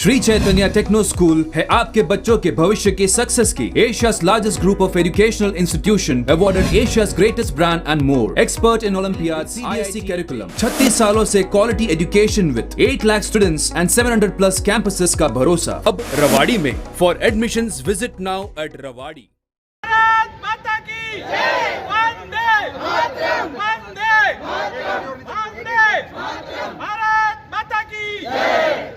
Shri Chaitanya techno school है आपके बच्चों के भविष्य की सक्सेस की एशिया's largest group of educational institution, awarded Asia's greatest brand and more. Expert in Olympiad, CBSE curriculum. 36 सालों से quality education with 8 lakh students and 700 plus campuses का भरोसा अब रवाड़ी में. For admissions visit now at Rawadi. Bharat माता की जय। वंदे मातरम। वंदे मातरम। वंदे भारत माता की जय।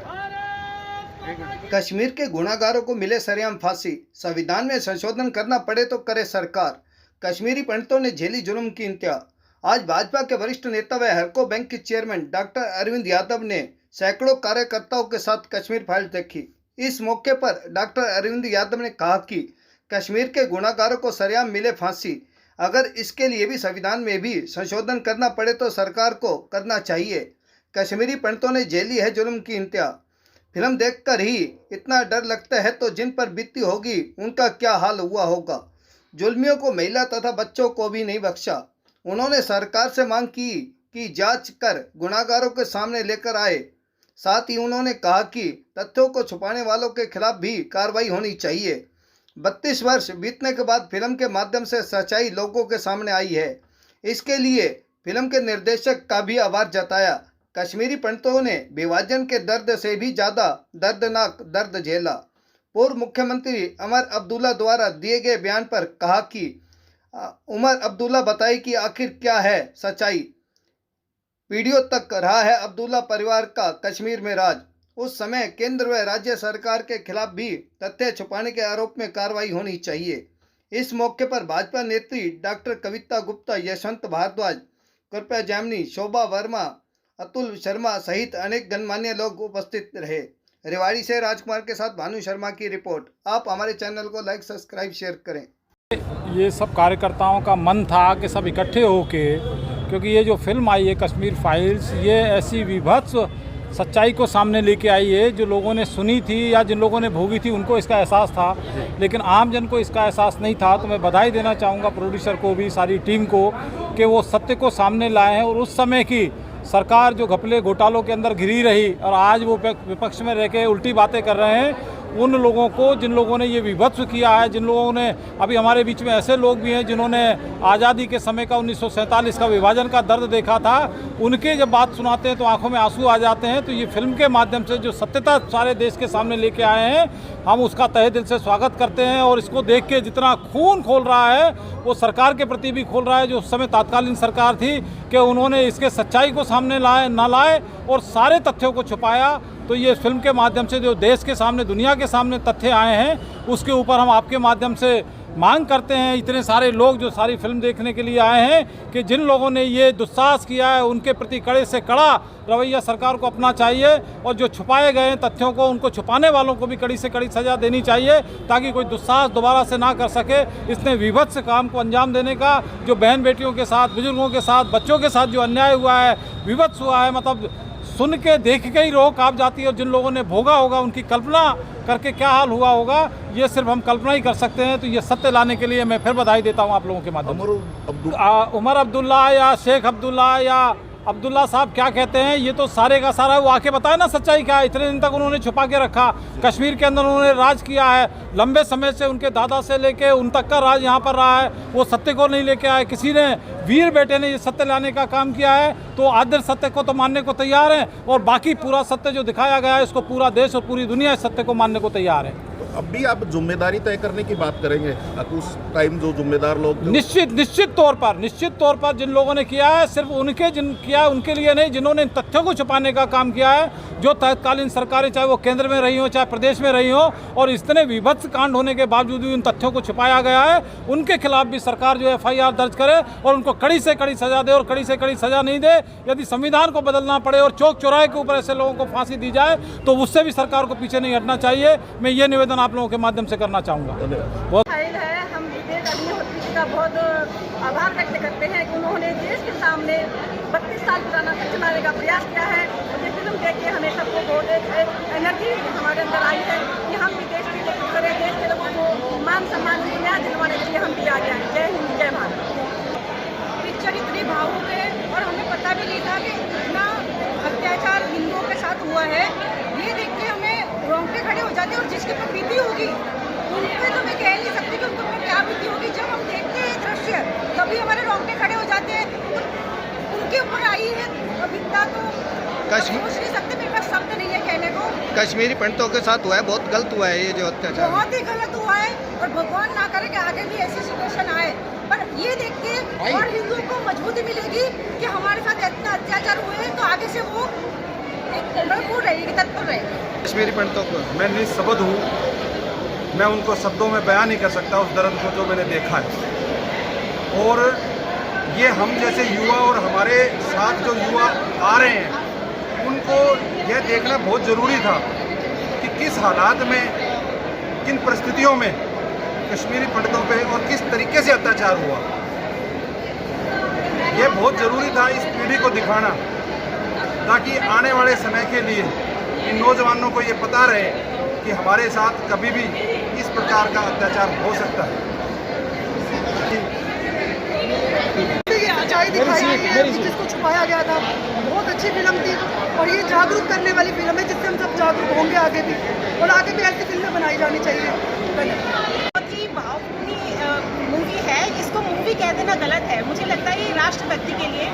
कश्मीर के गुनाहगारों को मिले सरेआम फांसी, संविधान में संशोधन करना पड़े तो करे सरकार। कश्मीरी पंडितों ने झेली जुल्म की इंतहा। आज भाजपा के वरिष्ठ नेता व हरको बैंक के चेयरमैन डॉक्टर अरविंद यादव ने सैकड़ों कार्यकर्ताओं के साथ कश्मीर फाइल देखी। इस मौके पर डॉक्टर अरविंद यादव ने कहा कि कश्मीर के गुनाहगारों को सरेआम मिले फांसी, अगर इसके लिए भी संविधान में भी संशोधन करना पड़े तो सरकार को करना चाहिए। कश्मीरी पंडितों ने झेली है जुल्म की इंतहा। फिल्म देखकर ही इतना डर लगता है तो जिन पर बीती होगी उनका क्या हाल हुआ होगा। जुल्मियों को महिला तथा बच्चों को भी नहीं बख्शा। उन्होंने सरकार से मांग की कि जांच कर गुनाहगारों के सामने लेकर आए। साथ ही उन्होंने कहा कि तथ्यों को छुपाने वालों के खिलाफ भी कार्रवाई होनी चाहिए। 32 वर्ष बीतने के बाद फिल्म के माध्यम से सच्चाई लोगों के सामने आई है। इसके लिए फिल्म के निर्देशक का भी आभार जताया। कश्मीरी पंडितों ने विभाजन के दर्द से भी ज़्यादा दर्दनाक दर्द झेला। पूर्व मुख्यमंत्री उमर अब्दुल्ला द्वारा दिए गए बयान पर कहा कि उमर अब्दुल्ला बताए कि आखिर क्या है सच्चाई। वीडियो तक रहा है अब्दुल्ला परिवार का कश्मीर में राज। उस समय केंद्र व राज्य सरकार के खिलाफ भी तथ्य छुपाने के आरोप में कार्रवाई होनी चाहिए। इस मौके पर भाजपा नेत्री डॉक्टर कविता गुप्ता, यशवंत भारद्वाज, कृपया जामनी, शोभा वर्मा, अतुल शर्मा सहित अनेक गणमान्य लोग उपस्थित रहे। रेवाड़ी से राजकुमार के साथ भानु शर्मा की रिपोर्ट। आप हमारे चैनल को लाइक, सब्सक्राइब, शेयर करें। ये सब कार्यकर्ताओं का मन था कि सब इकट्ठे होके, क्योंकि ये जो फिल्म आई है कश्मीर फाइल्स, ये ऐसी विभत्स सच्चाई को सामने लेके आई है जो लोगों ने सुनी थी या जिन लोगों ने भोगी थी उनको इसका एहसास था, लेकिन आम जन को इसका एहसास नहीं था। तो मैं बधाई देना चाहूँगा प्रोड्यूसर को भी, सारी टीम को, कि वो सत्य को सामने लाए हैं और उस समय की सरकार जो घपले घोटालों के अंदर घिरी रही और आज वो विपक्ष में रह के उल्टी बातें कर रहे हैं, उन लोगों को, जिन लोगों ने ये विभत्स किया है, जिन लोगों ने, अभी हमारे बीच में ऐसे लोग भी हैं जिन्होंने आज़ादी के समय का 1947 का विभाजन का दर्द देखा था, उनके जब बात सुनाते हैं तो आंखों में आंसू आ जाते हैं। तो ये फिल्म के माध्यम से जो सत्यता सारे देश के सामने लेके आए हैं, हम उसका तहे दिल से स्वागत करते हैं। और इसको देख के जितना खून खोल रहा है वो सरकार के प्रति भी खोल रहा है, जो उस समय तात्कालीन सरकार थी, कि उन्होंने इसके सच्चाई को सामने लाए और सारे तथ्यों को छुपाया। तो ये फिल्म के माध्यम से जो देश के सामने, दुनिया के सामने तथ्य आए हैं, उसके ऊपर हम आपके माध्यम से मांग करते हैं, इतने सारे लोग जो सारी फिल्म देखने के लिए आए हैं, कि जिन लोगों ने ये दुस्साहस किया है उनके प्रति कड़े से कड़ा रवैया सरकार को अपना चाहिए और जो छुपाए गए तथ्यों को, उनको छुपाने वालों को भी कड़ी से कड़ी सज़ा देनी चाहिए, ताकि कोई दुस्साहस दोबारा से ना कर सके। इसने विभत्स काम को अंजाम देने का, जो बहन बेटियों के साथ, बुजुर्गों के साथ, बच्चों के साथ जो अन्याय हुआ है, विभत्स हुआ है, मतलब सुन के देख के ही रोह काँप जाती है। और जिन लोगों ने भोगा होगा उनकी कल्पना करके क्या हाल हुआ होगा, ये सिर्फ हम कल्पना ही कर सकते हैं। तो ये सत्य लाने के लिए मैं फिर बधाई देता हूँ आप लोगों के माध्यम से। उमर अब्दुल्ला या शेख अब्दुल्ला या अब्दुल्ला साहब क्या कहते हैं, ये तो सारे का सारा वो आके बताए ना सच्चाई क्या है। इतने दिन तक उन्होंने छुपा के रखा, कश्मीर के अंदर उन्होंने राज किया है, लंबे समय से उनके दादा से लेके उन तक का राज यहाँ पर रहा है, वो सत्य को नहीं लेके आए। किसी ने, वीर बेटे ने ये सत्य लाने का काम किया है, तो आधे सत्य को तो मानने को तैयार हैं और बाकी पूरा सत्य जो दिखाया गया है इसको पूरा देश और पूरी दुनिया इस सत्य को मानने को तैयार है। अब भी आप जिम्मेदारी तय करने की बात करेंगे, उस टाइम जो जिम्मेदार लोग, निश्चित तौर पर जिन लोगों ने किया है, सिर्फ उनके जिन किया है उनके लिए नहीं, जिन्होंने इन तथ्यों को छुपाने का काम किया है, जो तत्कालीन सरकारें चाहे वो केंद्र में रही हो चाहे प्रदेश में रही हो, और इतने विभत्स कांड होने के बावजूद भी उन तथ्यों को छुपाया गया है, उनके खिलाफ भी सरकार जो FIR दर्ज करे और उनको कड़ी से कड़ी सजा दे। और कड़ी से कड़ी सजा नहीं दे, यदि संविधान को बदलना पड़े और चौक चौराहे के ऊपर ऐसे लोगों को फांसी दी जाए तो उससे भी सरकार को पीछे नहीं हटना चाहिए। मैं ये निवेदन आप लोगों के माध्यम से करना चाहूँगा। बहुत है, हम विवेक अग्निहोत्री जी का बहुत आभार व्यक्त करते हैं कि उन्होंने देश के सामने 32 साल पुराना सत्य लाने का प्रयास किया है। ये फिल्म देख के हमें सबको बहुत एनर्जी हमारे अंदर आई है कि हम भी देश की कोशिश करें, देश के लोगों को मान सम्मान न्याय दिलवाने के लिए हम भी आगे आए। जय हिंद, जय भारत। पिक्चर इतनी भावुक है और हमें पता भी नहीं था कि इतना अत्याचार हिंदुओं के साथ हुआ है। ये देख के हमें कश्मीर सोच नहीं सकते, मेरे पास शब्द नहीं है कहने को। कश्मीरी पंडितों के साथ हुआ है, बहुत गलत हुआ है ये जो अत्याचार। बहुत ही गलत हुआ है और भगवान ना करे कि आगे भी ऐसी सिचुएशन आए। पर ये देख के और हिंदुओं को मजबूती मिलेगी कि हमारे साथ इतना अत्याचार हुए हैं, तो आगे से वो भरपूर रहेगी, तत्पर रहेगी। कश्मीरी पंडितों को मैं निस्सबद हूँ, मैं उनको शब्दों में बयान नहीं कर सकता उस दर्द को जो मैंने देखा है। और ये हम जैसे युवा और हमारे साथ जो युवा आ रहे हैं उनको यह देखना बहुत ज़रूरी था कि किस हालात में, किन परिस्थितियों में कश्मीरी पंडितों पे और किस तरीके से अत्याचार हुआ। ये बहुत ज़रूरी था इस पीढ़ी को दिखाना, ताकि आने वाले समय के लिए इन नौजवानों को ये पता रहे कि हमारे साथ कभी भी इस प्रकार का अत्याचार हो सकता है। सच्चाई दिखाई गई है, जिसको छुपाया गया था। बहुत अच्छी फिल्म थी और ये जागरूक करने वाली फिल्म है, जिससे हम सब जागरूक होंगे आगे भी, और आगे भी ऐसी फिल्में बनाई जानी चाहिए। बहुत ही भावपूर्ण मूवी है, इसको मूवी कह देना गलत है। मुझे लगता है ये राष्ट्रभक्ति के लिए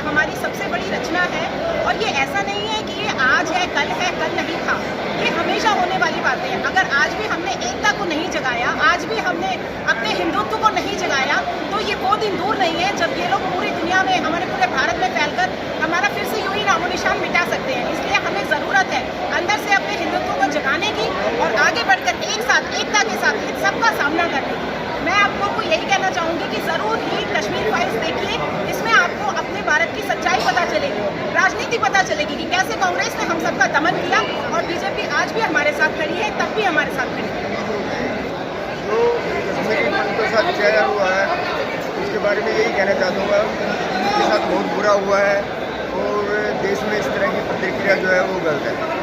हमारी सबसे बड़ी रचना है। और ये ऐसा नहीं है कि ये आज है, कल नहीं था, ये हमेशा होने वाली बातें हैं। अगर आज भी हमने एकता को नहीं जगाया, आज भी हमने अपने हिंदुत्व को नहीं जगाया, तो ये वो दिन दूर नहीं है जब ये लोग पूरी दुनिया में, हमारे पूरे भारत में फैलकर हमारा फिर से यूं ही नामो निशान मिटा सकते हैं। इसलिए हमें ज़रूरत है अंदर से अपने हिंदुत्व को जगाने की और आगे बढ़कर एक साथ, एकता के साथ इन सबका सामना करने की। मैं आप लोग को यही कहना चाहूँगी कि ज़रूर ही कश्मीर फाइल्स देखिए, इसमें आपको अपने भारत की सच्चाई पता चलेगी, राजनीति पता चलेगी कि कैसे कांग्रेस ने हम सबका दमन किया और बीजेपी आज भी हमारे साथ खड़ी है, तब भी हमारे साथ खड़ी है। जो कश्मीरी पंडितों के साथ अत्याचार हुआ है उसके बारे में यही कहना चाहता हूँ, इसके साथ बहुत बुरा हुआ है और देश में इस तरह की प्रतिक्रिया जो है वो गलत है।